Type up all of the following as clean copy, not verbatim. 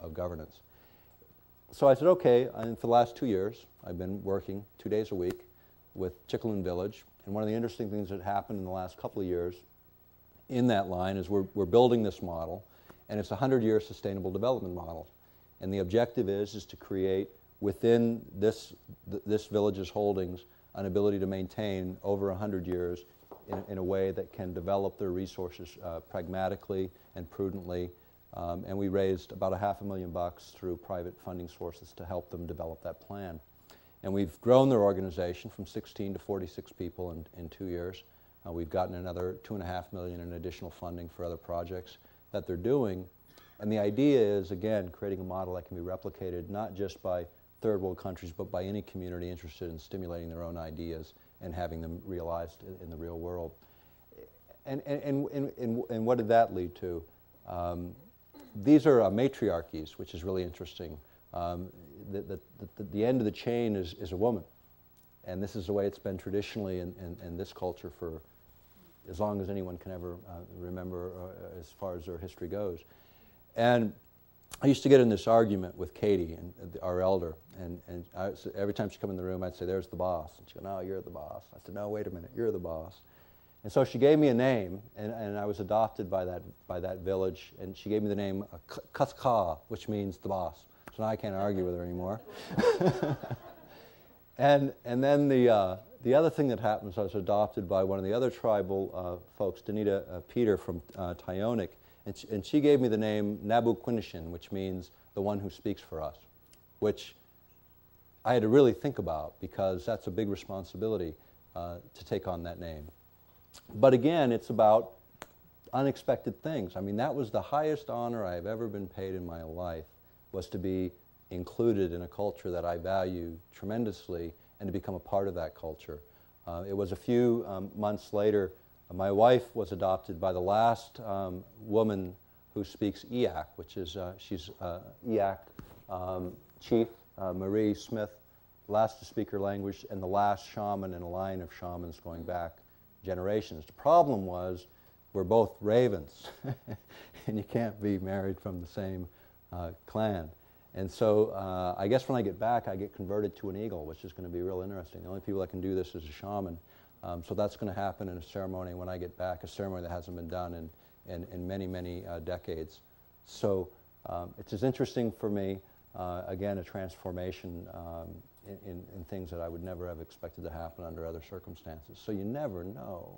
of governance. So I said, okay, and for the last 2 years, I've been working 2 days a week with Chickalin Village. And one of the interesting things that happened in the last couple of years in that line is we're building this model, and it's a 100-year sustainable development model. And the objective is to create within this village's holdings an ability to maintain over 100 years in a way that can develop their resources pragmatically and prudently. And we raised about $500,000 through private funding sources to help them develop that plan. And we've grown their organization from 16 to 46 people in 2 years. We've gotten another $2.5 million in additional funding for other projects that they're doing. And the idea is, again, creating a model that can be replicated not just by third world countries, but by any community interested in stimulating their own ideas and having them realized in the real world. And what did that lead to? These are matriarchies, which is really interesting. The end of the chain is a woman. And this is the way it's been traditionally in this culture for as long as anyone can ever remember as far as their history goes. And I used to get in this argument with Katie, our elder, and every time she'd come in the room, I'd say, there's the boss. And she'd go, no, you're the boss. I said, no, wait a minute, you're the boss. And so she gave me a name, and I was adopted by that village, and she gave me the name Kaska, which means the boss. So now I can't argue with her anymore. And then the other thing that happened is I was adopted by one of the other tribal folks, Danita Peter from Tyonek, and she gave me the name Nabuquinishin, which means the one who speaks for us, which I had to really think about because that's a big responsibility to take on that name. But again, it's about unexpected things. I mean, that was the highest honor I've ever been paid in my life, was to be included in a culture that I value tremendously and to become a part of that culture. It was a few months later, my wife was adopted by the last woman who speaks Eyak, which is, she's Eyak chief, Marie Smith, last to speak her language, and the last shaman in a line of shamans going back generations. The problem was we're both ravens, and you can't be married from the same clan. And so I guess when I get back, I get converted to an eagle, which is going to be real interesting. The only people that can do this is a shaman. So that's going to happen in a ceremony when I get back, a ceremony that hasn't been done in many, many decades. So it's as interesting for me, again, a transformation in things that I would never have expected to happen under other circumstances. So you never know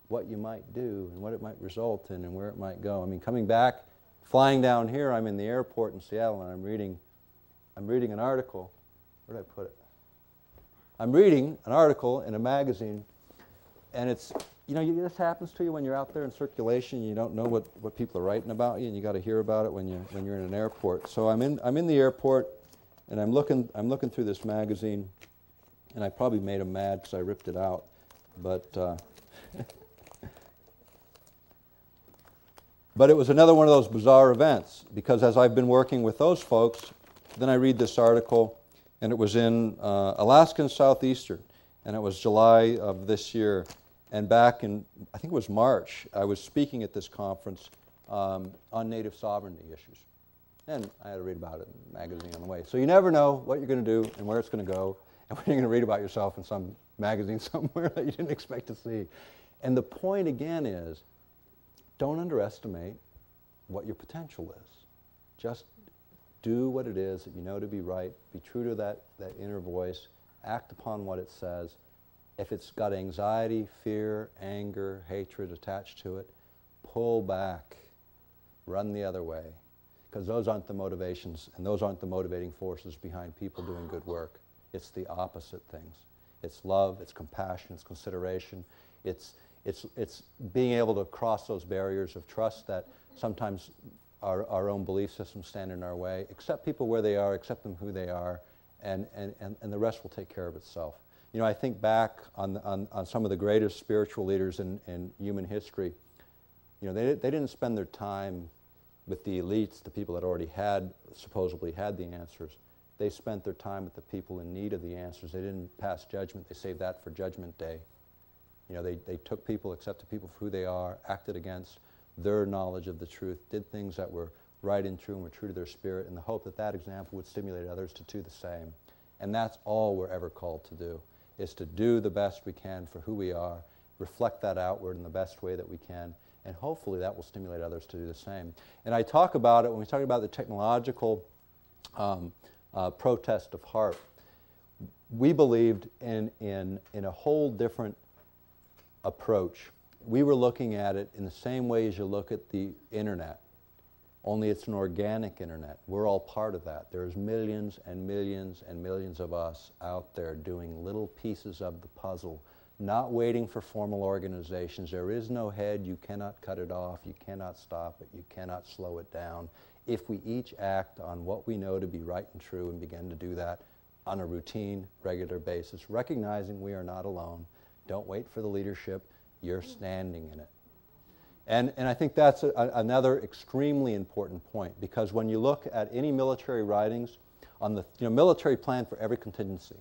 what you might do and what it might result in and where it might go. I mean, coming back, flying down here, I'm in the airport in Seattle, and I'm reading an article. Where did I put it? I'm reading an article in a magazine, and it's, you know, this happens to you when you're out there in circulation. You don't know what people are writing about you, and you got to hear about it when you're in an airport. So I'm in the airport, and I'm looking through this magazine, and I probably made them mad because I ripped it out, but but it was another one of those bizarre events, because as I've been working with those folks, then I read this article, and it was in Alaska and Southeastern, and it was July of this year. And back in, I think it was March, I was speaking at this conference on native sovereignty issues. And I had to read about it in the magazine on the way. So you never know what you're going to do and where it's going to go, and when you're going to read about yourself in some magazine somewhere that you didn't expect to see. And the point again is, don't underestimate what your potential is. Just do what it is that you know to be right. Be true to that inner voice. Act upon what it says. If it's got anxiety, fear, anger, hatred attached to it, pull back. Run the other way. Because those aren't the motivations, and those aren't the motivating forces behind people doing good work. It's the opposite things. It's love, it's compassion, it's consideration. It's being able to cross those barriers of trust that sometimes our own belief systems stand in our way. Accept people where they are, accept them who they are, and the rest will take care of itself. You know, I think back on some of the greatest spiritual leaders in human history. You know, they didn't spend their time with the elites, the people that already supposedly had the answers. They spent their time with the people in need of the answers. They didn't pass judgment. They saved that for Judgment Day. You know, they took people, accepted people for who they are, acted against their knowledge of the truth, did things that were right and true and were true to their spirit, in the hope that that example would stimulate others to do the same. And that's all we're ever called to do, is to do the best we can for who we are, reflect that outward in the best way that we can, and hopefully that will stimulate others to do the same. And I talk about it, when we talk about the technological protest of HAARP, we believed in a whole different approach. We were looking at it in the same way as you look at the internet, only it's an organic internet. We're all part of that. There's millions and millions and millions of us out there doing little pieces of the puzzle, not waiting for formal organizations. There is no head. You cannot cut it off. You cannot stop it. You cannot slow it down. If we each act on what we know to be right and true and begin to do that on a routine, regular basis, recognizing we are not alone, don't wait for the leadership. You're standing in it. And I think that's another extremely important point, because when you look at any military writings on the military plan for every contingency,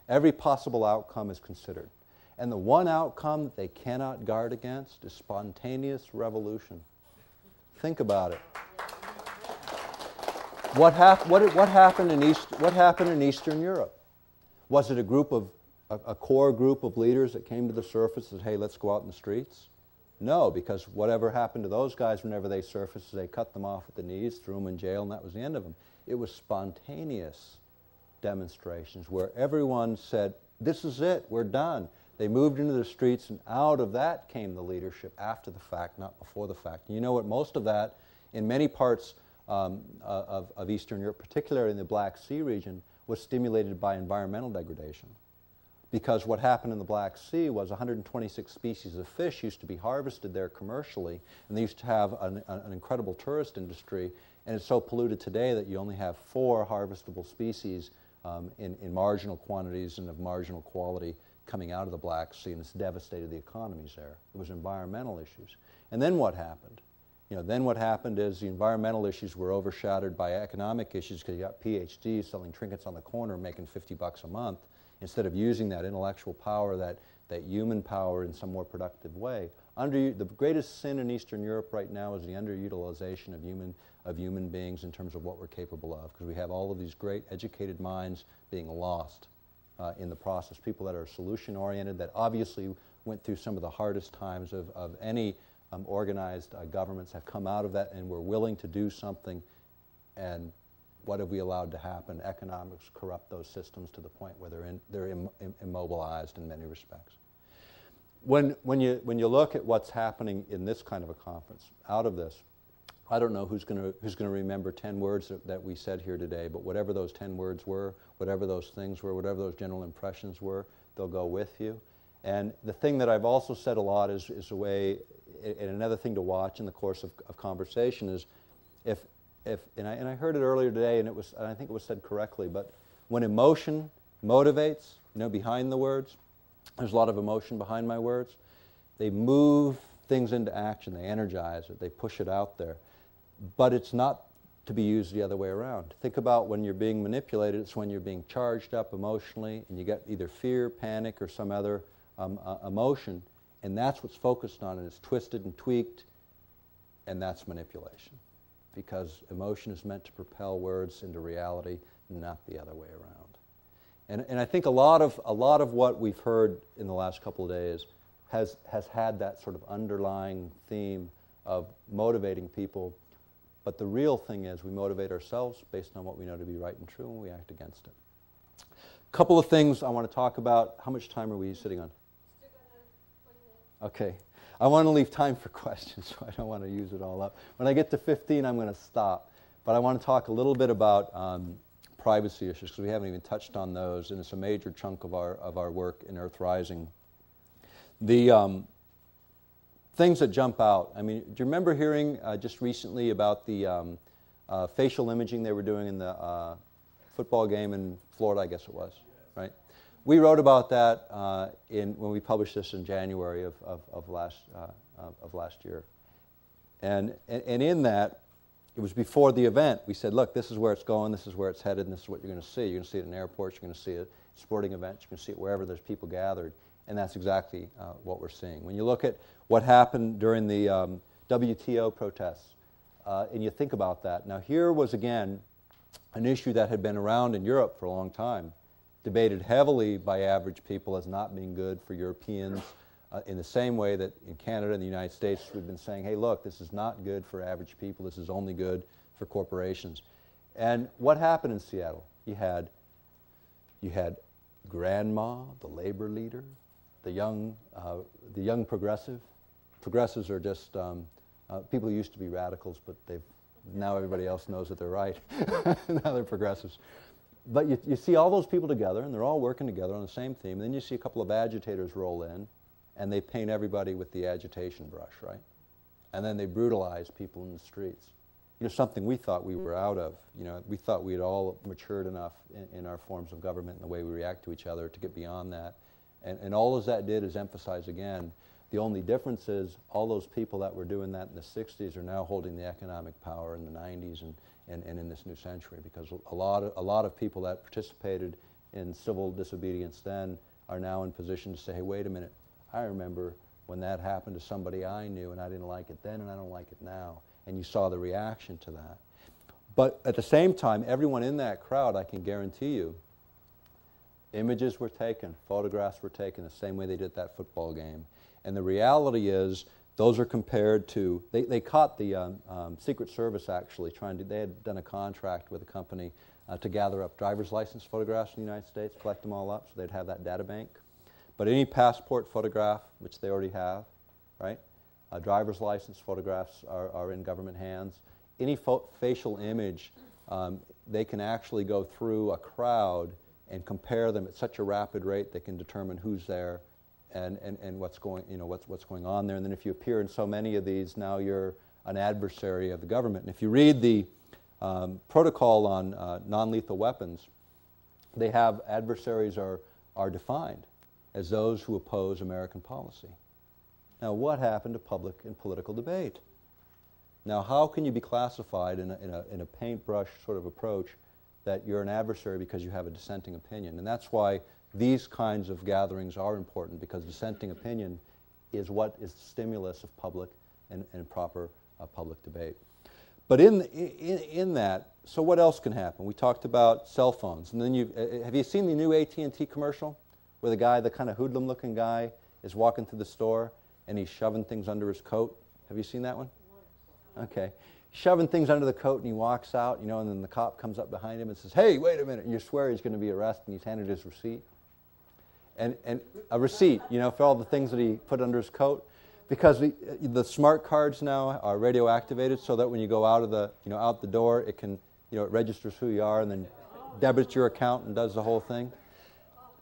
every possible outcome is considered. And the one outcome that they cannot guard against is spontaneous revolution. Think about it. What happened in Eastern Europe? Was it a core group of leaders that came to the surface and said, hey, let's go out in the streets? No, because whatever happened to those guys whenever they surfaced, they cut them off at the knees, threw them in jail, and that was the end of them. It was spontaneous demonstrations where everyone said, this is it, we're done. They moved into the streets, and out of that came the leadership after the fact, not before the fact. And you know what? Most of that, in many parts of Eastern Europe, particularly in the Black Sea region, was stimulated by environmental degradation. Because what happened in the Black Sea was 126 species of fish used to be harvested there commercially, and they used to have an incredible tourist industry, and it's so polluted today that you only have 4 harvestable species in marginal quantities and of marginal quality coming out of the Black Sea, and it's devastated the economies there. It was environmental issues. And then what happened? Then what happened is the environmental issues were overshadowed by economic issues, because you got PhDs selling trinkets on the corner making $50 a month, instead of using that intellectual power, that human power, in some more productive way. The greatest sin in Eastern Europe right now is the underutilization of human beings in terms of what we're capable of, because we have all of these great educated minds being lost in the process. People that are solution-oriented, that obviously went through some of the hardest times of any organized governments, have come out of that and were willing to do something. And what have we allowed to happen? Economics corrupt those systems to the point where they're immobilized in many respects. When you look at what's happening in this kind of a conference, out of this, I don't know who's going to remember 10 words that we said here today, but whatever those 10 words were, whatever those things were, whatever those general impressions were, they'll go with you. And the thing that I've also said a lot is a way, and another thing to watch in the course of conversation is, and I heard it earlier today, and I think it was said correctly, but when emotion motivates, behind the words, there's a lot of emotion behind my words, they move things into action, they energize it, they push it out there. But it's not to be used the other way around. Think about when you're being manipulated, it's when you're being charged up emotionally, and you get either fear, panic, or some other emotion, and that's what's focused on, and it's twisted and tweaked, and that's manipulation. Because emotion is meant to propel words into reality, not the other way around. And I think a lot of what we've heard in the last couple of days has had that sort of underlying theme of motivating people, but the real thing is we motivate ourselves based on what we know to be right and true, and we act against it. A couple of things I want to talk about. How much time are we sitting on? Still got 20 minutes. Okay. I want to leave time for questions, so I don't want to use it all up. When I get to 15, I'm going to stop. But I want to talk a little bit about privacy issues, because we haven't even touched on those, and it's a major chunk of our work in Earth Rising. The things that jump out, I mean, do you remember hearing just recently about the facial imaging they were doing in the football game in Florida, I guess it was, right? We wrote about that when we published this in January of last year. And in that, it was before the event, we said, look, this is where it's going, this is where it's headed, and this is what you're going to see. You're going to see it in airports, you're going to see it at sporting events, you're going to see it wherever there's people gathered. And that's exactly what we're seeing. When you look at what happened during the WTO protests And you think about that. Now here was, again, an issue that had been around in Europe for a long time, debated heavily by average people as not being good for Europeans, in the same way that in Canada and the United States we've been saying, hey, look, this is not good for average people, this is only good for corporations. And what happened in Seattle? You had grandma, the labor leader, the young progressive. Progressives are just people who used to be radicals, but now everybody else knows that they're right. Now they're progressives. But you see all those people together, and they're all working together on the same theme. And then you see a couple of agitators roll in, and they paint everybody with the agitation brush, right? And then they brutalize people in the streets. You know, something we thought we were out of. You know, we thought we had all matured enough in our forms of government and the way we react to each other to get beyond that. And all as that did is emphasize again, the only difference is all those people that were doing that in the 60s are now holding the economic power in the 90s and in this new century, because a lot of people that participated in civil disobedience then are now in position to say, hey, wait a minute, I remember when that happened to somebody I knew and I didn't like it then and I don't like it now. And you saw the reaction to that. But at the same time, everyone in that crowd, I can guarantee you, images were taken, photographs were taken the same way they did that football game. And the reality is, those are compared to, they caught the Secret Service actually they had done a contract with a company to gather up driver's license photographs in the United States, collect them all up so they'd have that data bank. But any passport photograph, which they already have, right? Driver's license photographs are in government hands. Any facial image, they can actually go through a crowd and compare them at such a rapid rate they can determine who's there and what's going on there. And then if you appear in so many of these, now you're an adversary of the government. And if you read the protocol on non-lethal weapons, they have adversaries are defined as those who oppose American policy. Now, what happened to public and political debate? Now, how can you be classified in a paintbrush sort of approach that you're an adversary because you have a dissenting opinion? And that's why these kinds of gatherings are important, because dissenting opinion is what is the stimulus of public and proper public debate. But in that, so what else can happen? We talked about cell phones, and then have you seen the new AT&T commercial where the guy, the kind of hoodlum-looking guy, is walking through the store and he's shoving things under his coat? Have you seen that one? Okay. Shoving things under the coat and he walks out, you know, and then the cop comes up behind him and says, hey, wait a minute, and you swear he's going to be arrested, and he's handed his receipt. And a receipt, you know, for all the things that he put under his coat. Because the smart cards now are radio activated so that when you go out the door, it can, you know, it registers who you are and then debits your account and does the whole thing.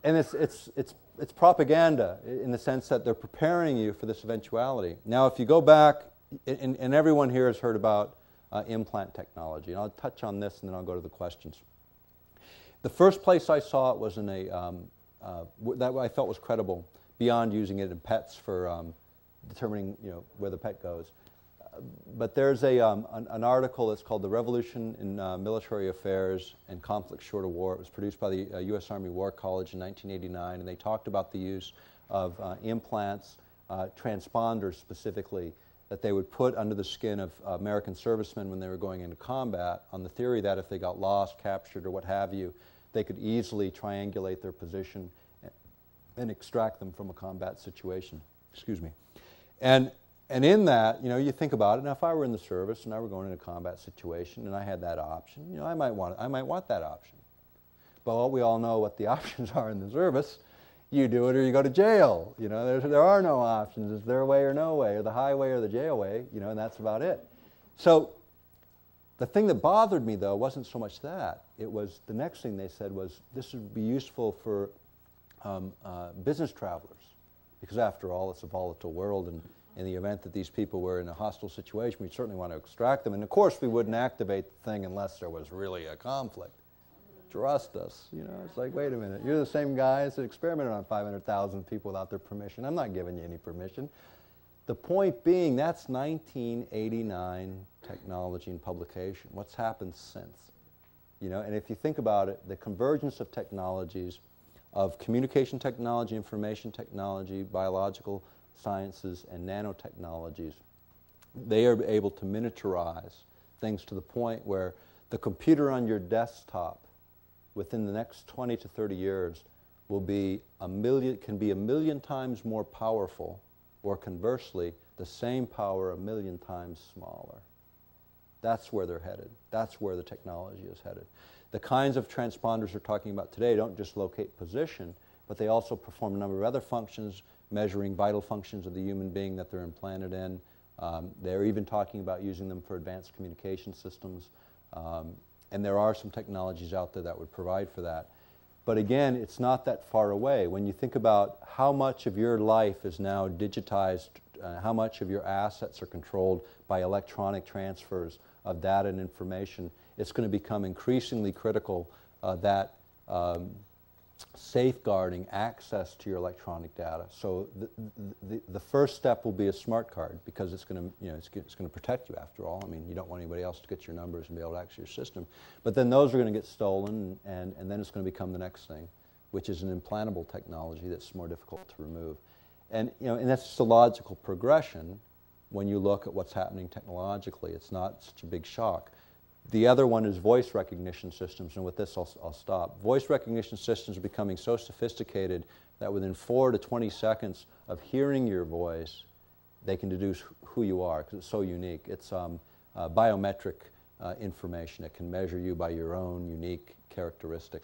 And it's propaganda in the sense that they're preparing you for this eventuality. Now, if you go back, and everyone here has heard about implant technology, and I'll touch on this and then I'll go to the questions. The first place I saw it was in that I felt was credible, beyond using it in pets for determining, you know, where the pet goes. But there's an article that's called "The Revolution in Military Affairs and Conflict Short of War." It was produced by the U.S. Army War College in 1989, and they talked about the use of implants, transponders specifically, that they would put under the skin of American servicemen when they were going into combat, on the theory that if they got lost, captured, or what have you, they could easily triangulate their position and extract them from a combat situation. Excuse me. And in that, you know, you think about it. Now, if I were in the service and I were going in a combat situation and I had that option, you know, I might want that option. But we all know what the options are in the service. You do it or you go to jail. You know, there are no options. It's their way or no way, or the highway or the jail way, you know, and that's about it. So the thing that bothered me, though, wasn't so much that. It was the next thing they said was this would be useful for business travelers, because after all, it's a volatile world, and in the event that these people were in a hostile situation, we'd certainly want to extract them. And of course, we wouldn't activate the thing unless there was really a conflict. Trust us. You know, it's like, wait a minute, you're the same guys that experimented on 500,000 people without their permission. I'm not giving you any permission. The point being, that's 1989 technology and publication. What's happened since? You know, and if you think about it, the convergence of technologies, of communication technology, information technology, biological sciences, and nanotechnologies, they are able to miniaturize things to the point where the computer on your desktop within the next 20 to 30 years will be can be a million times more powerful, or conversely, the same power a million times smaller. That's where they're headed. That's where the technology is headed. The kinds of transponders we're talking about today don't just locate position, but they also perform a number of other functions, measuring vital functions of the human being that they're implanted in. They're even talking about using them for advanced communication systems. And there are some technologies out there that would provide for that. But again, it's not that far away. When you think about how much of your life is now digitized, how much of your assets are controlled by electronic transfers of data and information, it's going to become increasingly critical that safeguarding access to your electronic data. So the first step will be a smart card, because it's going to, it's going to protect you after all. I mean, you don't want anybody else to get your numbers and be able to access your system. But then those are going to get stolen, and then it's going to become the next thing, which is an implantable technology that's more difficult to remove. And and that's just a logical progression when you look at what's happening technologically. It's not such a big shock. The other one is voice recognition systems, and with this I'll stop. Voice recognition systems are becoming so sophisticated that within 4 to 20 seconds of hearing your voice, they can deduce who you are, because it's so unique. It's biometric information. It can measure you by your own unique characteristic.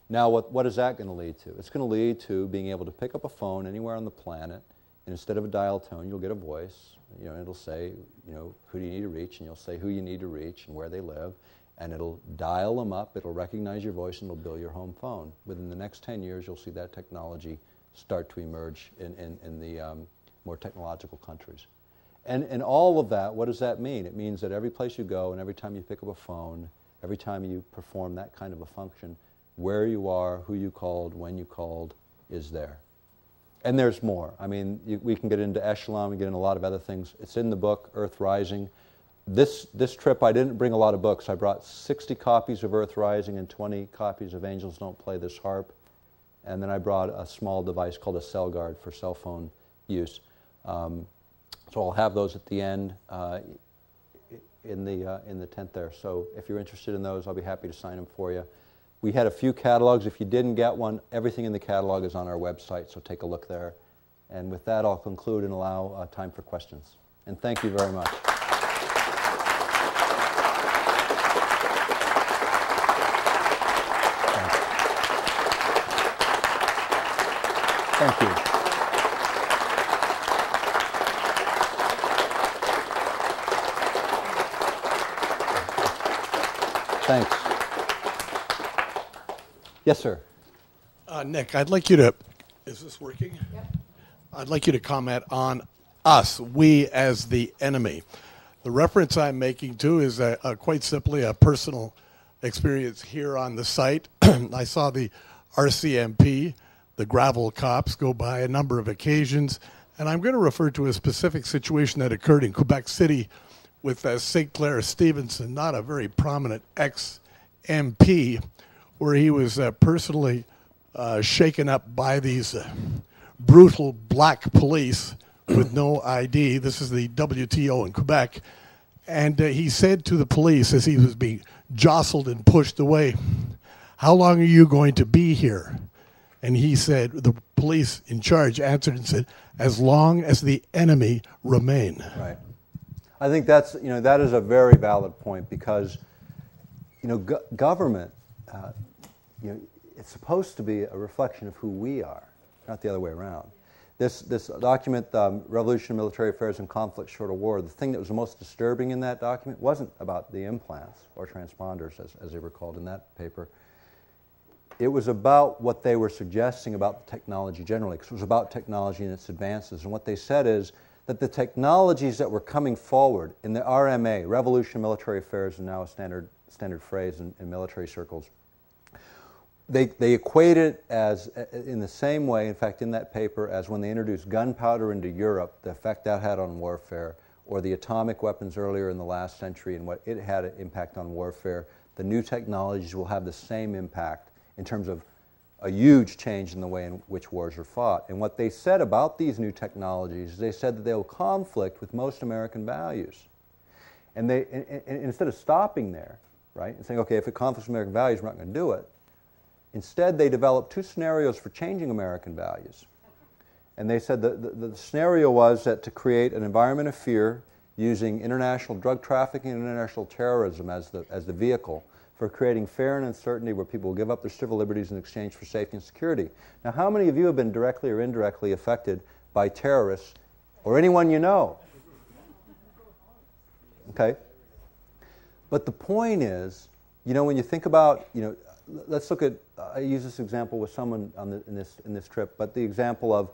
Now, what is that going to lead to? It's going to lead to being able to pick up a phone anywhere on the planet, and instead of a dial tone, you'll get a voice. It'll say, who do you need to reach, and you'll say who you need to reach and where they live, and it'll dial them up, it'll recognize your voice, and it'll bill your home phone. Within the next 10 years, you'll see that technology start to emerge in the more technological countries. And all of that, what does that mean? It means that every place you go and every time you pick up a phone, every time you perform that kind of a function, where you are, who you called, when you called, is there. And there's more. I mean, we can get into Echelon, we get into a lot of other things. It's in the book, Earth Rising. This trip, I didn't bring a lot of books. I brought 60 copies of Earth Rising and 20 copies of Angels Don't Play This HAARP. And then I brought a small device called a cell guard for cell phone use. So I'll have those at the end in the tent there. So if you're interested in those, I'll be happy to sign them for you. We had a few catalogs. If you didn't get one, everything in the catalog is on our website, so take a look there. And with that, I'll conclude and allow time for questions. And thank you very much. Thank you. Thanks. Yes, sir. Nick, I'd like you to, is this working? Yep. I'd like you to comment on us, we as the enemy. The reference I'm making to is quite simply a personal experience here on the site. I saw the RCMP, the gravel cops, go by a number of occasions, and I'm going to refer to a specific situation that occurred in Quebec City with St. Clair Stevenson, not a very prominent ex-MP, where he was personally shaken up by these brutal black police with no ID. This is the WTO in Quebec. And he said to the police as he was being jostled and pushed away, "How long are you going to be here?" And he said, the police in charge answered and said, "As long as the enemy remain." Right. I think that's, that is a very valid point, because, government, it's supposed to be a reflection of who we are, not the other way around. This document, Revolution of Military Affairs and Conflict Short of War, the thing that was the most disturbing in that document wasn't about the implants or transponders, as they were called in that paper. It was about what they were suggesting about the technology generally, because it was about technology and its advances. And what they said is that the technologies that were coming forward in the RMA, Revolution of Military Affairs, is now a standard phrase in military circles. They equate it as, in the same way, in fact, in that paper, as when they introduced gunpowder into Europe, the effect that had on warfare, or the atomic weapons earlier in the last century and what it had an impact on warfare. The new technologies will have the same impact in terms of a huge change in the way in which wars are fought. And what they said about these new technologies, they said that they will conflict with most American values. And instead of stopping there, right, and saying, okay, if it conflicts with American values, we're not going to do it, instead they developed two scenarios for changing American values. And they said the scenario was that to create an environment of fear using international drug trafficking and international terrorism as the vehicle for creating fear and uncertainty where people will give up their civil liberties in exchange for safety and security. Now, how many of you have been directly or indirectly affected by terrorists or anyone you know? Okay? But the point is, you know, when you think about, you know, let's look at, I use this example with someone in this trip, but the example of,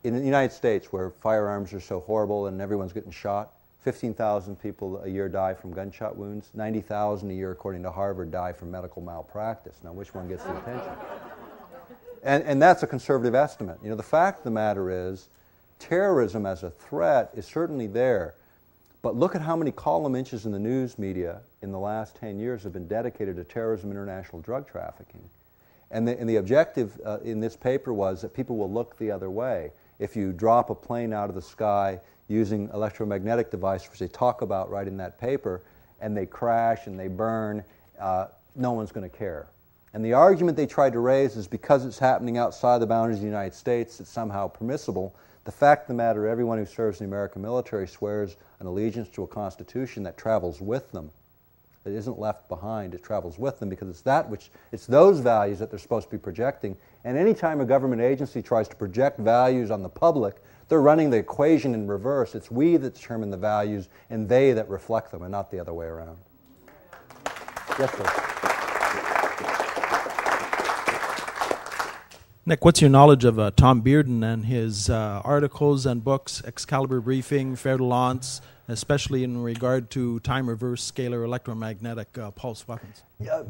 in the United States where firearms are so horrible and everyone's getting shot, 15,000 people a year die from gunshot wounds. 90,000 a year, according to Harvard, die from medical malpractice. Now, which one gets the attention? And that's a conservative estimate. You know, the fact of the matter is, terrorism as a threat is certainly there. But look at how many column inches in the news media in the last 10 years have been dedicated to terrorism and international drug trafficking. And the objective in this paper was that people will look the other way. If you drop a plane out of the sky using electromagnetic devices, which they talk about right in that paper, and they crash and they burn, no one's going to care. And the argument they tried to raise is because it's happening outside the boundaries of the United States, it's somehow permissible. The fact of the matter, everyone who serves in the American military swears an allegiance to a constitution that travels with them. It isn't left behind, it travels with them because it's those values that they're supposed to be projecting. And any time a government agency tries to project values on the public, they're running the equation in reverse. It's we that determine the values and they that reflect them and not the other way around. Yes, sir. Nick, what's your knowledge of Tom Bearden and his articles and books, Excalibur Briefing, Fair to Lance, especially in regard to time-reverse scalar electromagnetic pulse weapons? Yeah,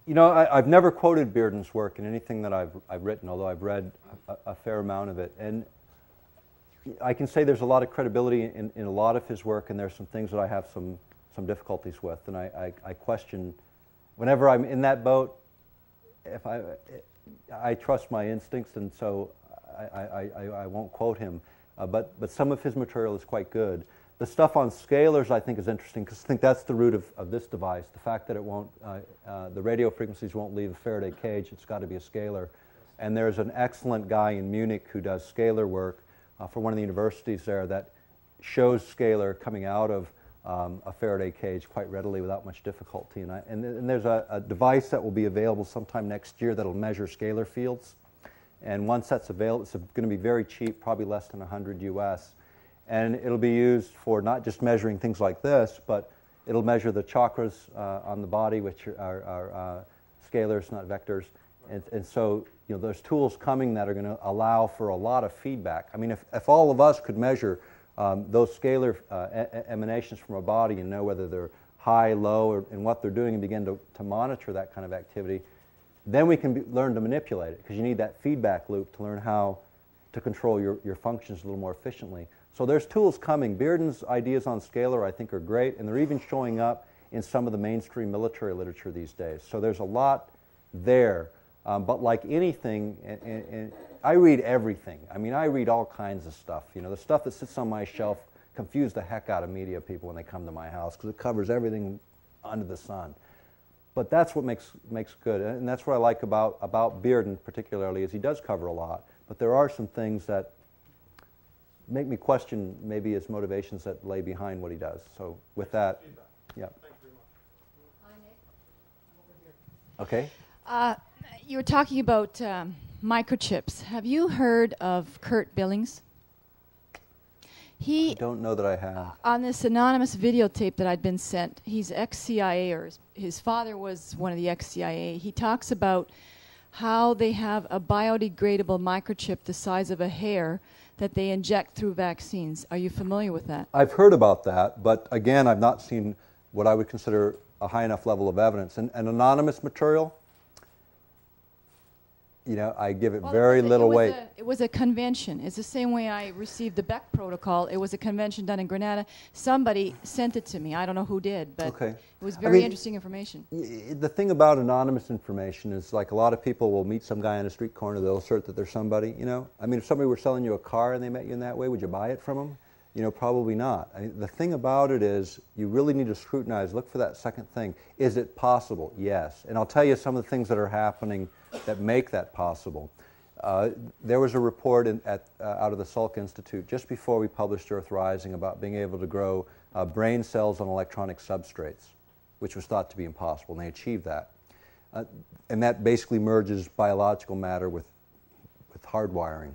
you know, I've never quoted Bearden's work in anything that I've written, although I've read a fair amount of it. And I can say there's a lot of credibility in a lot of his work, and there's some things that I have some difficulties with. And I question, whenever I'm in that boat, if I trust my instincts, and so I won't quote him. But some of his material is quite good. The stuff on scalars I think is interesting because I think that's the root of this device. The fact that it won't, the radio frequencies won't leave a Faraday cage. It's got to be a scalar. And there's an excellent guy in Munich who does scalar work for one of the universities there that shows scalar coming out of a Faraday cage quite readily without much difficulty. And there's a device that will be available sometime next year that will measure scalar fields. And once that's available, it's going to be very cheap, probably less than 100 US. And it'll be used for not just measuring things like this, but it'll measure the chakras on the body, which are scalars, not vectors. And so, you know, there's tools coming that are going to allow for a lot of feedback. I mean, if all of us could measure those scalar emanations from a body and know whether they're high, low, and what they're doing and begin to monitor that kind of activity, then we can learn to manipulate it because you need that feedback loop to learn how to control your functions a little more efficiently. So there's tools coming. Bearden's ideas on scalar I think are great, and they're even showing up in some of the mainstream military literature these days. So there's a lot there. But like anything, and I read everything. I mean, I read all kinds of stuff. You know, the stuff that sits on my shelf confuse the heck out of media people when they come to my house because it covers everything under the sun. But that's what makes good, and that's what I like about Bearden particularly is he does cover a lot. But there are some things that make me question maybe his motivations that lay behind what he does. So with that, yeah. Thank you very much. Hi, Nick. Okay. You were talking about microchips. Have you heard of Kurt Billings? I don't know that I have. On this anonymous videotape that I'd been sent, he's ex-CIA, or his father was one of the ex-CIA. He talks about how they have a biodegradable microchip the size of a hair that they inject through vaccines. Are you familiar with that? I've heard about that, but again, I've not seen what I would consider a high enough level of evidence. And anonymous material, you know, I give it very little weight. It was a convention. It's the same way I received the Beck protocol. It was a convention done in Grenada. Somebody sent it to me. I don't know who did, but it was very interesting information. The thing about anonymous information is, like, a lot of people will meet some guy on a street corner, they'll assert that they're somebody, you know. I mean, if somebody were selling you a car and they met you in that way, would you buy it from them? Probably not. The thing about it is you really need to scrutinize, look for that second thing. Is it possible? Yes. And I'll tell you some of the things that are happening that make that possible. There was a report out of the Salk Institute just before we published Earth Rising about being able to grow brain cells on electronic substrates, which was thought to be impossible, and they achieved that. And that basically merges biological matter with hardwiring.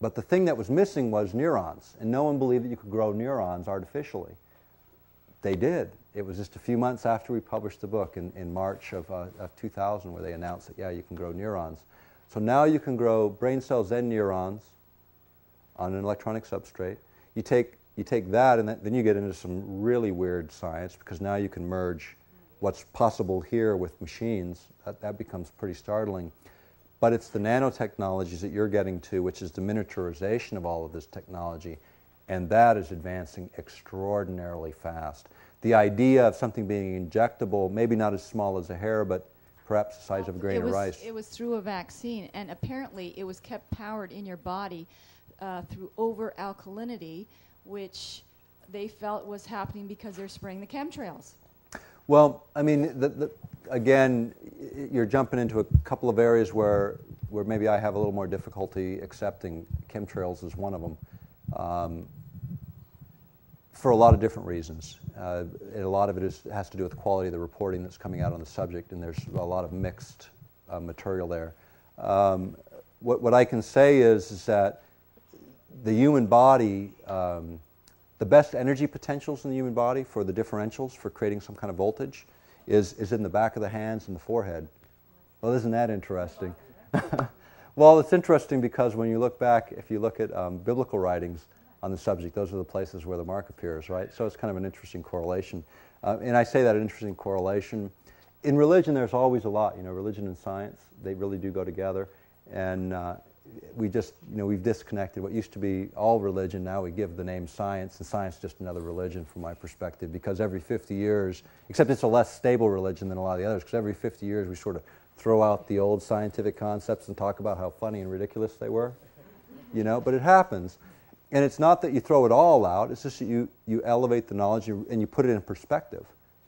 But the thing that was missing was neurons, and no one believed that you could grow neurons artificially. They did. It was just a few months after we published the book in March of 2000 where they announced that, yeah, you can grow neurons. So now you can grow brain cells and neurons on an electronic substrate. You take that, and then you get into some really weird science, because now you can merge what's possible here with machines. That becomes pretty startling. But it's the nanotechnologies that you're getting to, which is the miniaturization of all of this technology, and that is advancing extraordinarily fast. The idea of something being injectable, maybe not as small as a hair, but perhaps the size of a grain of rice. It was through a vaccine, and apparently it was kept powered in your body through over-alkalinity, which they felt was happening because they're spraying the chemtrails. Well, I mean, again, you're jumping into a couple of areas where maybe I have a little more difficulty accepting. Chemtrails is one of them, for a lot of different reasons. And a lot of it has to do with the quality of the reporting that's coming out on the subject, and there's a lot of mixed material there. What I can say is that the human body, the best energy potentials in the human body for the differentials for creating some kind of voltage is in the back of the hands and the forehead. Well, isn't that interesting? Well, it's interesting because when you look back, if you look at biblical writings on the subject, those are the places where the mark appears, right? So it's kind of an interesting correlation. And I say that an interesting correlation. In religion, there's always a lot. Religion and science, they really do go together. And we've disconnected what used to be all religion. Now we give the name science, and science is just another religion from my perspective, because every 50 years, except it's a less stable religion than a lot of the others, because every 50 years we sort of throw out the old scientific concepts and talk about how funny and ridiculous they were. But it happens. And it's not that you throw it all out, it's just that you elevate the knowledge and you put it in perspective,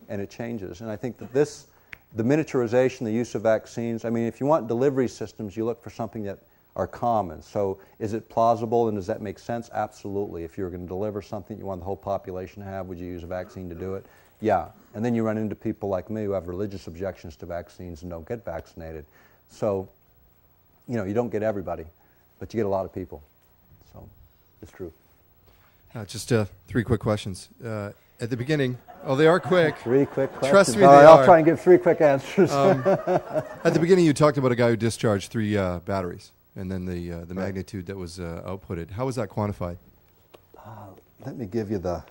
and it changes. And I think that the miniaturization, the use of vaccines, I mean, if you want delivery systems, you look for something that are common. So is it plausible, and does that make sense? Absolutely. If you're going to deliver something you want the whole population to have, would you use a vaccine to do it? Yeah. And then you run into people like me who have religious objections to vaccines and don't get vaccinated. So, you don't get everybody, but you get a lot of people. So it's true. Just 3 quick questions. At the beginning, they are quick. 3 quick questions. Trust me, I'll try and give 3 quick answers. At the beginning, you talked about a guy who discharged 3 batteries, and then the magnitude that was outputted. How was that quantified? Let me give you the...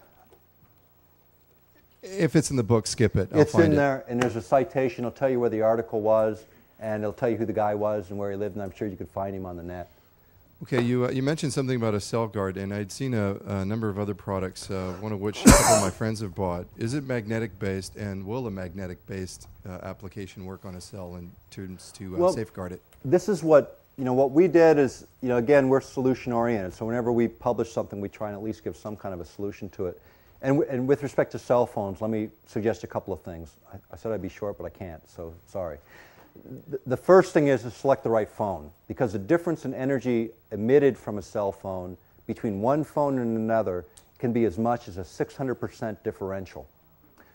If it's in the book, skip it. It's in there, and there's a citation. It'll tell you where the article was, and it'll tell you who the guy was and where he lived, and I'm sure you could find him on the net. Okay, you mentioned something about a cell guard, and I'd seen a number of other products, one of which a couple of my friends have bought. Is it magnetic-based, and will a magnetic-based application work on a cell in terms to safeguard it? This is what we did is, again, we're solution-oriented, so whenever we publish something, we try and at least give some kind of a solution to it. And with respect to cell phones, let me suggest a couple of things. I said I'd be short, but I can't, so sorry. The first thing is to select the right phone, because the difference in energy emitted from a cell phone between one phone and another can be as much as a 600% differential.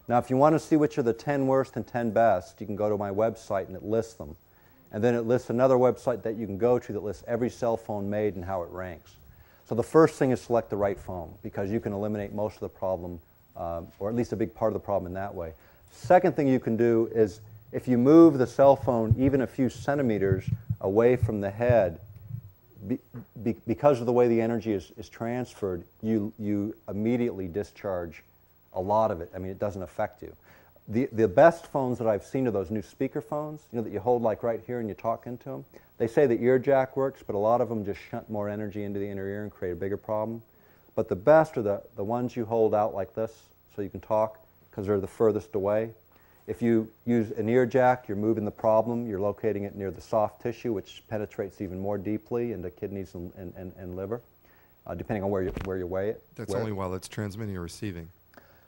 Now, if you want to see which are the 10 worst and 10 best, you can go to my website and it lists them. And then it lists another website that you can go to that lists every cell phone made and how it ranks. So the first thing is select the right phone, because you can eliminate most of the problem, or at least a big part of the problem in that way. Second thing you can do is, if you move the cell phone even a few centimeters away from the head, because of the way the energy is transferred, you immediately discharge a lot of it. I mean, it doesn't affect you. The best phones that I've seen are those new speaker phones, that you hold like right here and you talk into them. They say the ear jack works, but a lot of them just shunt more energy into the inner ear and create a bigger problem. But the best are the ones you hold out like this so you can talk, because they're the furthest away. If you use an ear jack, you're moving the problem. You're locating it near the soft tissue, which penetrates even more deeply into kidneys and liver. depending on where you weigh it. That's only while it's transmitting or receiving,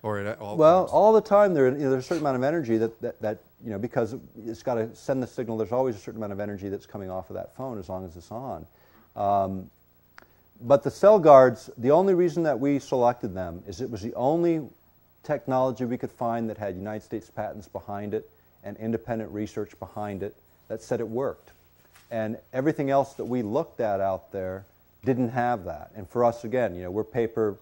or at all Well, times? all the time there's a certain amount of energy that because it's got to send the signal. There's always a certain amount of energy that's coming off of that phone as long as it's on. But the cell guards, the only reason that we selected them is it was the only technology we could find that had United States patents behind it and independent research behind it that said it worked. And everything else that we looked at out there didn't have that. And for us, again, we're paper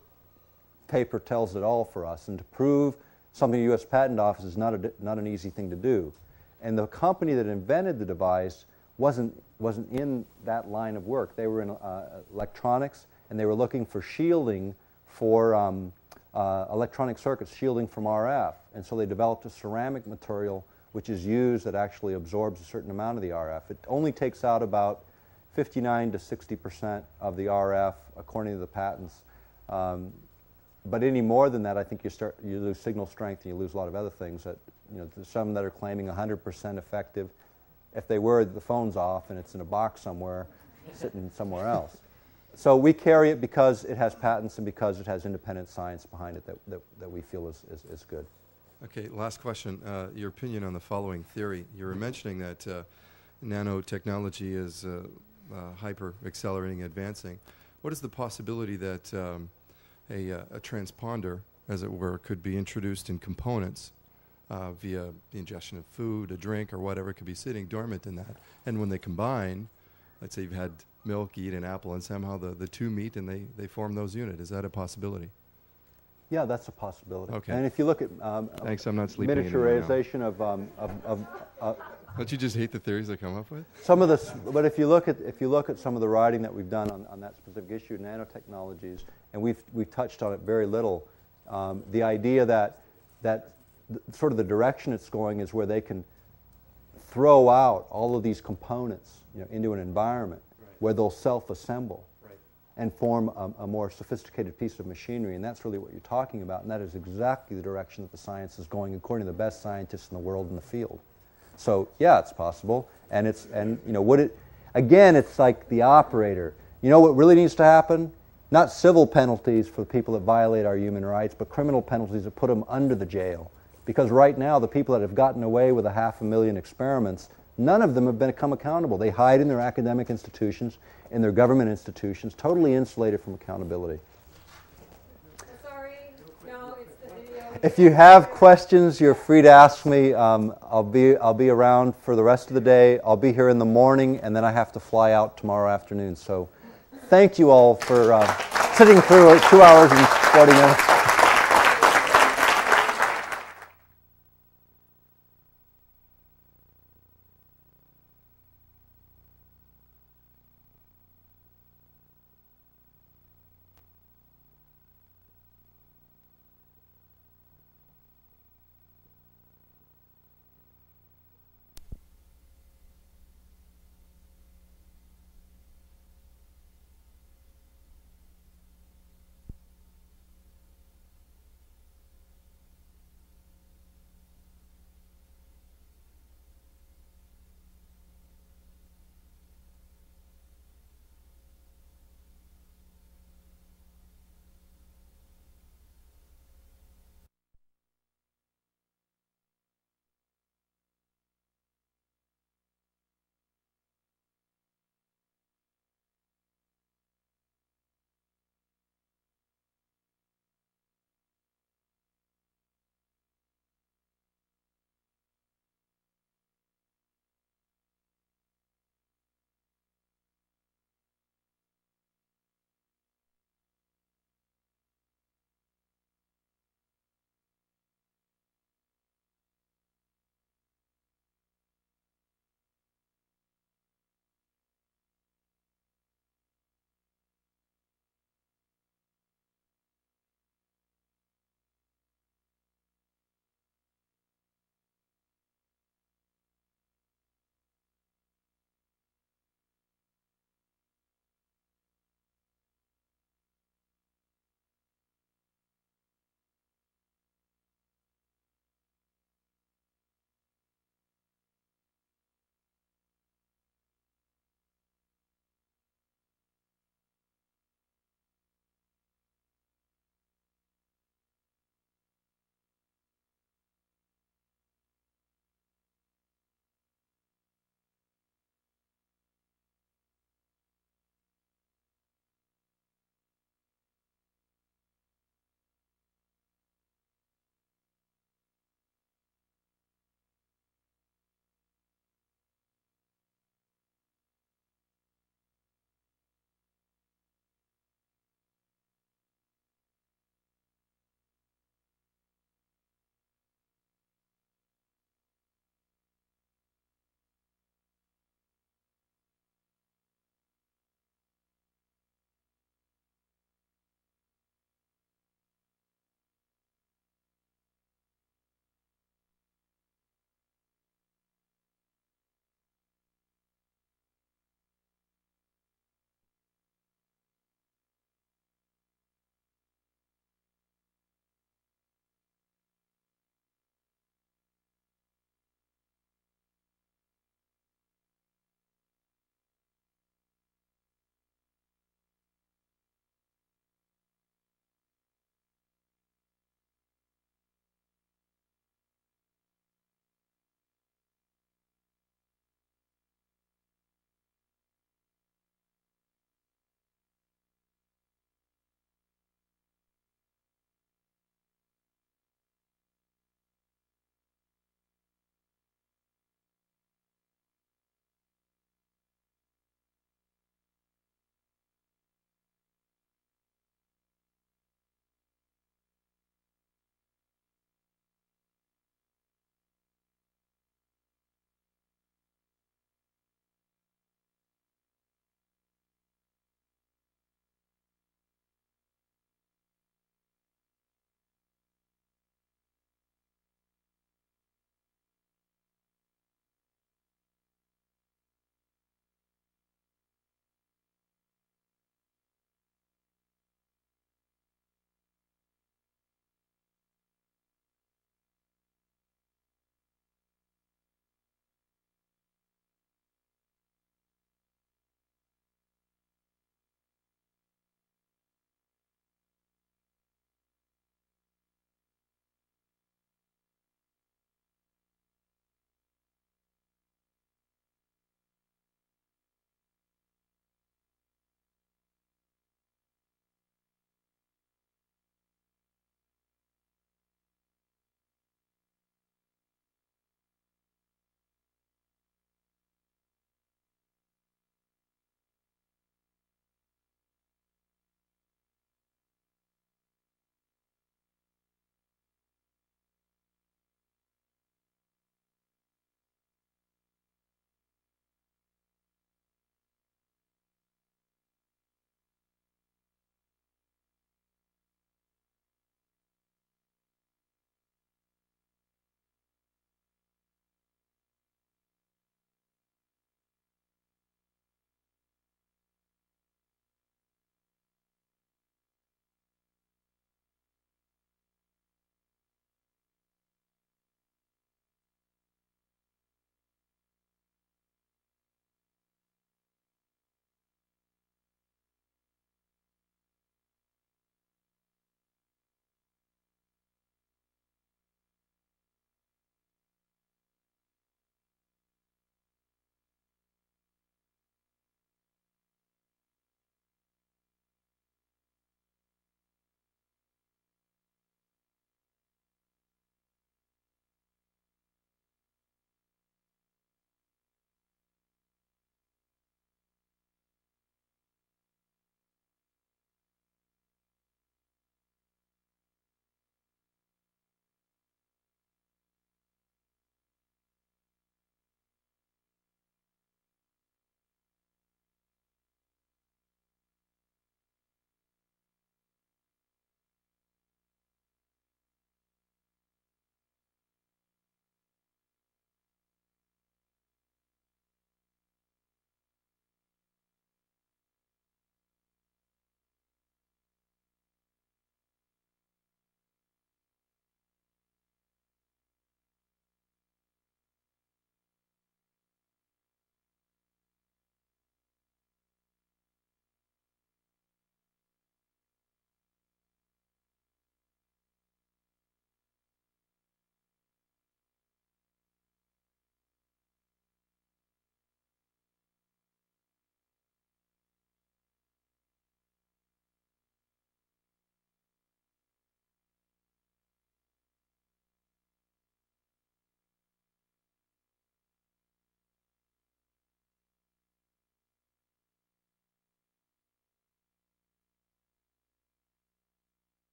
tells it all for us. And to prove something the U.S. Patent Office is not an easy thing to do. And the company that invented the device wasn't in that line of work. They were in electronics, and they were looking for shielding for electronic circuits, shielding from RF. And so they developed a ceramic material which is used that actually absorbs a certain amount of the RF. It only takes out about 59 to 60% of the RF, according to the patents. But any more than that, I think you lose signal strength and you lose a lot of other things. That there's some that are claiming 100% effective. If they were, the phone's off and it's in a box somewhere, sitting somewhere else. So we carry it because it has patents and because it has independent science behind it that we feel is good. Okay, last question. Your opinion on the following theory. You were mentioning that nanotechnology is hyper-accelerating, advancing. What is the possibility that a transponder, as it were, could be introduced in components via the ingestion of food, a drink, or whatever could be sitting dormant in that? And when they combine, let's say you've had milk, eat an apple, and somehow the two meet and they form those units. Is that a possibility? Yeah, that's a possibility. Okay. And if you look at thanks, I'm not sleeping anymore now. miniaturization of don't you just hate the theories I come up with? some of this, but if you look at some of the writing that we've done on that specific issue, nanotechnologies, and we've touched on it very little. The idea that sort of the direction it's going is where they can throw out all of these components, into an environment where they'll self-assemble and form a more sophisticated piece of machinery, and that's really what you're talking about, and that is exactly the direction that the science is going, according to the best scientists in the world in the field. So yeah, it's possible, and again, it's like the operator. What really needs to happen? Not civil penalties for people that violate our human rights, but criminal penalties that put them under the jail. Because right now, the people that have gotten away with 500,000 experiments, none of them have become accountable. They hide in their academic institutions, in their government institutions, totally insulated from accountability. Sorry, no, it's the video. If you have questions, you're free to ask me. I'll be around for the rest of the day. I'll be here in the morning, and then I have to fly out tomorrow afternoon. So thank you all for sitting through 2 hours and 40 minutes.